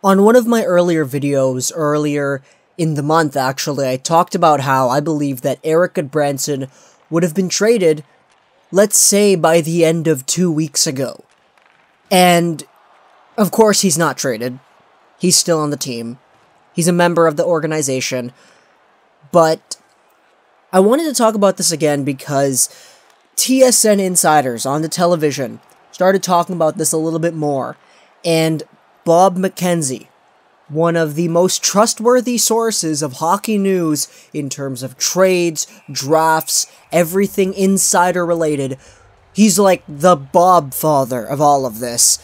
On one of my earlier videos, earlier in the month actually, I talked about how I believe that Erik Gudbranson would have been traded, let's say, by the end of 2 weeks ago. And, of course, he's not traded. He's still on the team. He's a member of the organization. But I wanted to talk about this again because TSN insiders on the television started talking about this a little bit more. And Bob McKenzie, one of the most trustworthy sources of hockey news in terms of trades, drafts, everything insider related, he's like the Bob father of all of this.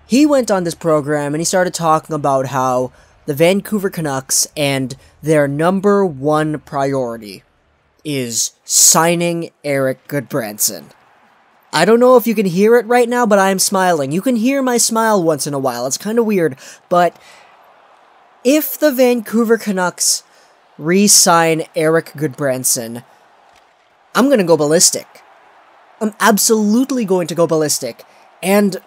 He went on this program and he started talking about how the Vancouver Canucks and their number one priority is signing Erik Gudbranson. I don't know if you can hear it right now, but I'm smiling. You can hear my smile once in a while. It's kind of weird, but if the Vancouver Canucks re-sign Erik Gudbranson, I'm going to go ballistic. I'm absolutely going to go ballistic. And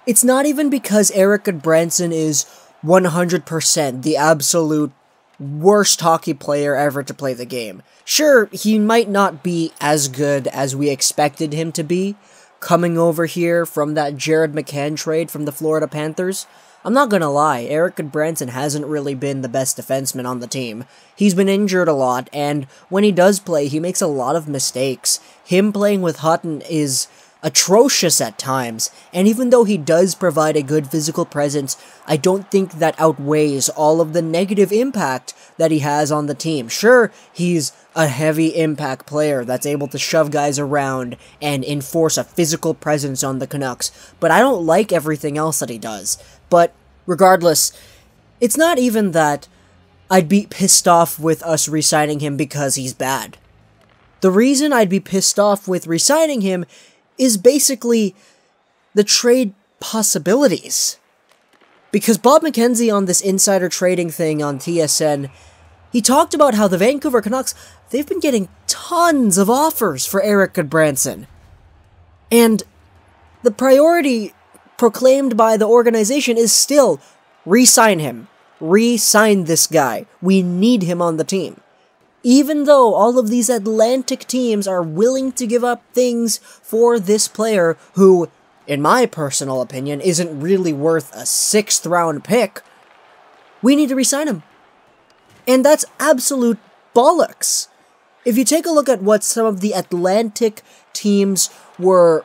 it's not even because Erik Gudbranson is 100% the absolute worst hockey player ever to play the game. Sure, he might not be as good as we expected him to be, coming over here from that Jared McCann trade from the Florida Panthers. I'm not gonna lie, Erik Gudbranson hasn't really been the best defenseman on the team. He's been injured a lot, and when he does play, he makes a lot of mistakes. Him playing with Hutton is atrocious at times, and even though he does provide a good physical presence, I don't think that outweighs all of the negative impact that he has on the team. Sure, he's a heavy impact player that's able to shove guys around and enforce a physical presence on the Canucks, but I don't like everything else that he does. But regardless, it's not even that I'd be pissed off with us re-signing him because he's bad. The reason I'd be pissed off with re-signing him is basically the trade possibilities. Because Bob McKenzie on this insider trading thing on TSN, he talked about how the Vancouver Canucks, they've been getting tons of offers for Erik Gudbranson. And the priority proclaimed by the organization is still re-sign him. Re-sign this guy. We need him on the team. Even though all of these Atlantic teams are willing to give up things for this player who, in my personal opinion, isn't really worth a 6th round pick, we need to re-sign him. And that's absolute bollocks. If you take a look at what some of the Atlantic teams were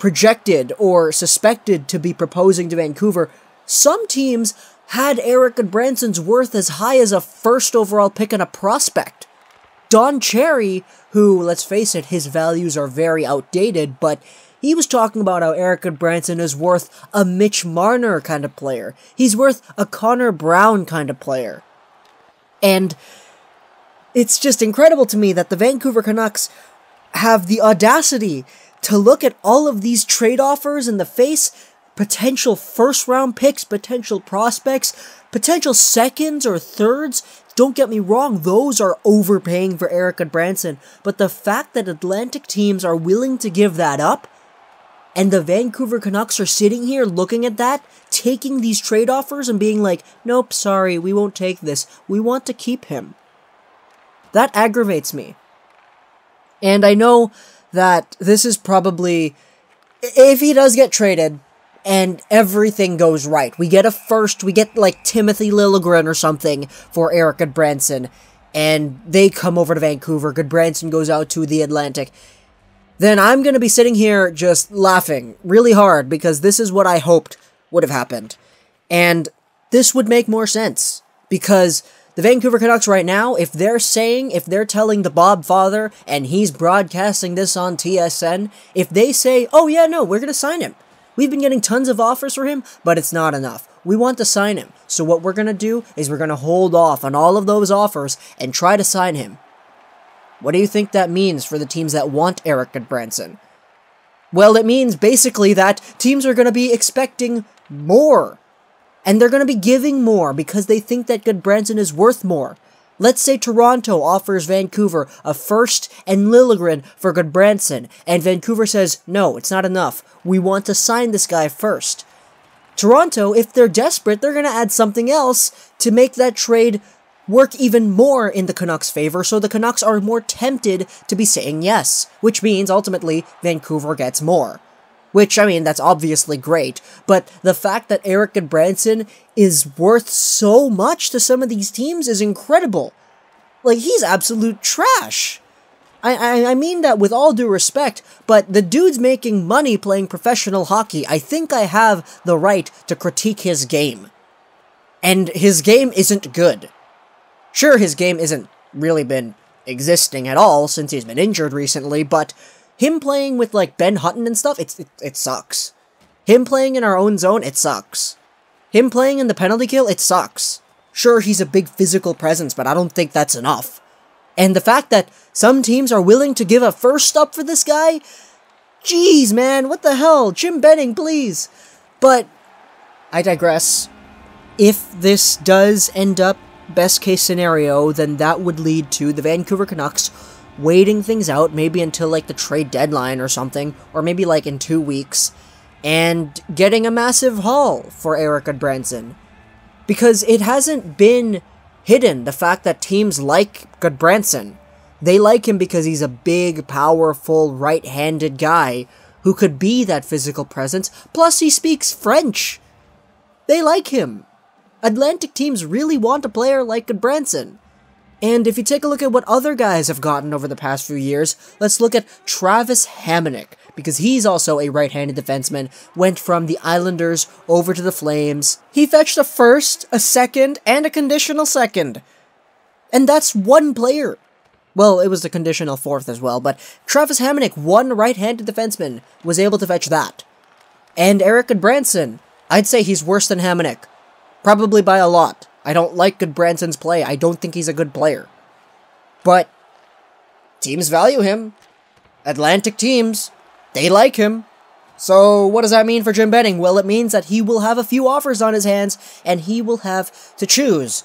projected or suspected to be proposing to Vancouver, some teams had Erik Gudbranson's worth as high as a 1st overall pick and a prospect. Don Cherry, who, let's face it, his values are very outdated, but he was talking about how Erik Gudbranson is worth a Mitch Marner kind of player. He's worth a Connor Brown kind of player. And it's just incredible to me that the Vancouver Canucks have the audacity to look at all of these trade offers in the face, potential 1st round picks, potential prospects, potential 2nds or 3rds. Don't get me wrong, those are overpaying for Erik Gudbranson, but the fact that Atlantic teams are willing to give that up, and the Vancouver Canucks are sitting here looking at that, taking these trade offers and being like, nope, sorry, we won't take this, we want to keep him. That aggravates me. And I know that this is probably, if he does get traded, and everything goes right, we get a 1st, we get like Timothy Liljegren or something for Erik Gudbranson, and they come over to Vancouver, Gudbranson goes out to the Atlantic, then I'm going to be sitting here just laughing really hard because this is what I hoped would have happened. And this would make more sense because the Vancouver Canucks right now, if they're telling the Bob father and he's broadcasting this on TSN, if they say, oh yeah, no, we're going to sign him. We've been getting tons of offers for him, but it's not enough. We want to sign him. So what we're going to do is we're going to hold off on all of those offers and try to sign him. What do you think that means for the teams that want Erik Gudbranson? Well, it means basically that teams are going to be expecting more. And they're going to be giving more because they think that Gudbranson is worth more. Let's say Toronto offers Vancouver a 1st and Liljegren for Gudbranson, and Vancouver says, no, it's not enough. We want to sign this guy first. Toronto, if they're desperate, they're going to add something else to make that trade work even more in the Canucks' favor, so the Canucks are more tempted to be saying yes, which means, ultimately, Vancouver gets more. Which, I mean, that's obviously great, but the fact that Erik Gudbranson is worth so much to some of these teams is incredible. Like, he's absolute trash. I mean that with all due respect, but the dude's making money playing professional hockey. I think I have the right to critique his game. And his game isn't good. Sure, his game isn't really been existing at all since he's been injured recently, but him playing with, like, Ben Hutton and stuff, it sucks. Him playing in our own zone, it sucks. Him playing in the penalty kill, it sucks. Sure, he's a big physical presence, but I don't think that's enough. And the fact that some teams are willing to give a first up for this guy? Jeez, man, what the hell? Jim Benning, please. But I digress. If this does end up best case scenario, then that would lead to the Vancouver Canucks waiting things out, maybe until, like, the trade deadline or something, or maybe, like, in 2 weeks, and getting a massive haul for Erik Gudbranson. Because it hasn't been hidden, the fact that teams like Gudbranson. They like him because he's a big, powerful, right-handed guy who could be that physical presence, plus he speaks French. They like him. Atlantic teams really want a player like Gudbranson. And if you take a look at what other guys have gotten over the past few years, let's look at Travis Hamonic, because he's also a right-handed defenseman, went from the Islanders over to the Flames. He fetched a first, a second, and a conditional second. And that's one player. Well, it was the conditional fourth as well, but Travis Hamonic, one right-handed defenseman, was able to fetch that. And Erik Gudbranson, I'd say he's worse than Hamonic. Probably by a lot. I don't like Gudbranson's play. I don't think he's a good player. But teams value him. Atlantic teams, they like him. So what does that mean for Jim Benning? Well, it means that he will have a few offers on his hands, and he will have to choose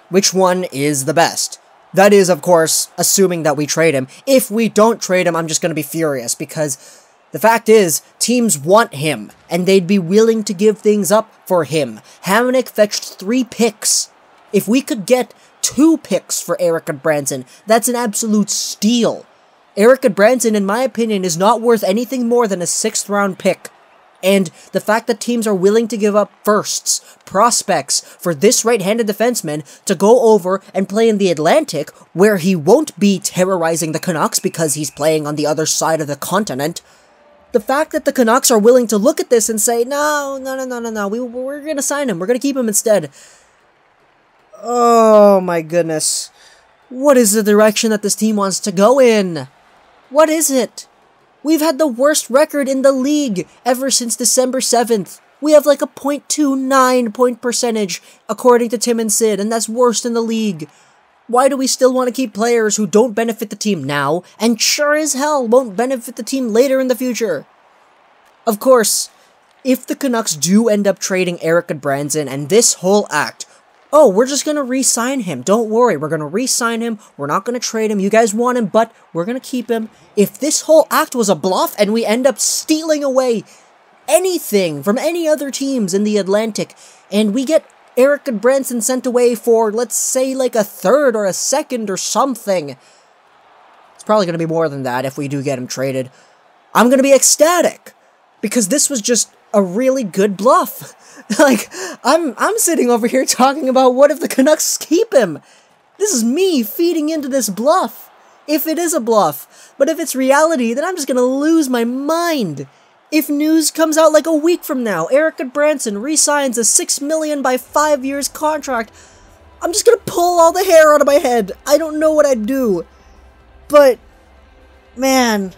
which one is the best. That is, of course, assuming that we trade him. If we don't trade him, I'm just going to be furious, because the fact is, teams want him, and they'd be willing to give things up for him. Hamonic fetched 3 picks. If we could get 2 picks for Erik Gudbranson, that's an absolute steal. Erik Gudbranson, in my opinion, is not worth anything more than a 6th-round pick. And the fact that teams are willing to give up firsts, prospects, for this right-handed defenseman to go over and play in the Atlantic, where he won't be terrorizing the Canucks because he's playing on the other side of the continent. The fact that the Canucks are willing to look at this and say, no, we're going to sign him, we're going to keep him instead. Oh my goodness. What is the direction that this team wants to go in? What is it? We've had the worst record in the league ever since December 7th. We have like a .29 point percentage, according to Tim and Sid, and that's worst in the league. Why do we still want to keep players who don't benefit the team now, and sure as hell won't benefit the team later in the future? Of course, if the Canucks do end up trading Erik Gudbranson and this whole act, oh, we're just going to re-sign him, don't worry, we're going to re-sign him, we're not going to trade him, you guys want him, but we're going to keep him. If this whole act was a bluff and we end up stealing away anything from any other teams in the Atlantic, and we get Erik Gudbranson sent away for, let's say, like a 3rd or a 2nd or something. It's probably going to be more than that if we do get him traded. I'm going to be ecstatic, because this was just a really good bluff. Like, I'm sitting over here talking about what if the Canucks keep him. This is me feeding into this bluff, if it is a bluff. But if it's reality, then I'm just going to lose my mind. If news comes out like a week from now, Erik Gudbranson re-signs a $6 million by 5 years contract, I'm just gonna pull all the hair out of my head. I don't know what I'd do. But, man,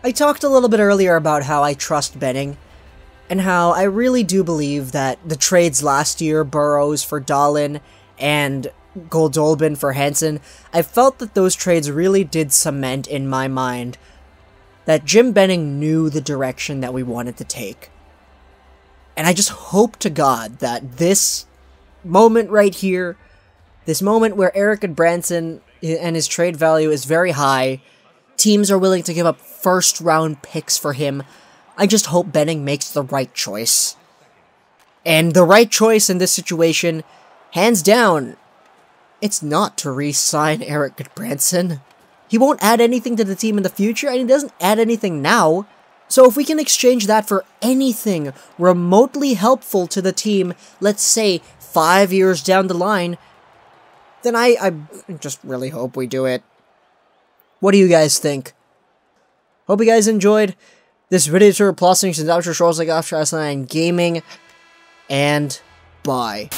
I talked a little bit earlier about how I trust Benning, and how I really do believe that the trades last year, Burrows for Dahlin and Goldolbin for Hansen, I felt that those trades really did cement in my mind that Jim Benning knew the direction that we wanted to take. And I just hope to God that this moment right here, this moment where Erik Gudbranson and his trade value is very high, teams are willing to give up first-round picks for him, I just hope Benning makes the right choice. And the right choice in this situation, hands down, it's not to re-sign Erik Gudbranson. He won't add anything to the team in the future, and he doesn't add anything now. So if we can exchange that for anything remotely helpful to the team, let's say 5 years down the line, then I just really hope we do it. What do you guys think? Hope you guys enjoyed this video tour, plus things and outro shows like After Wrestling and Gaming, and bye.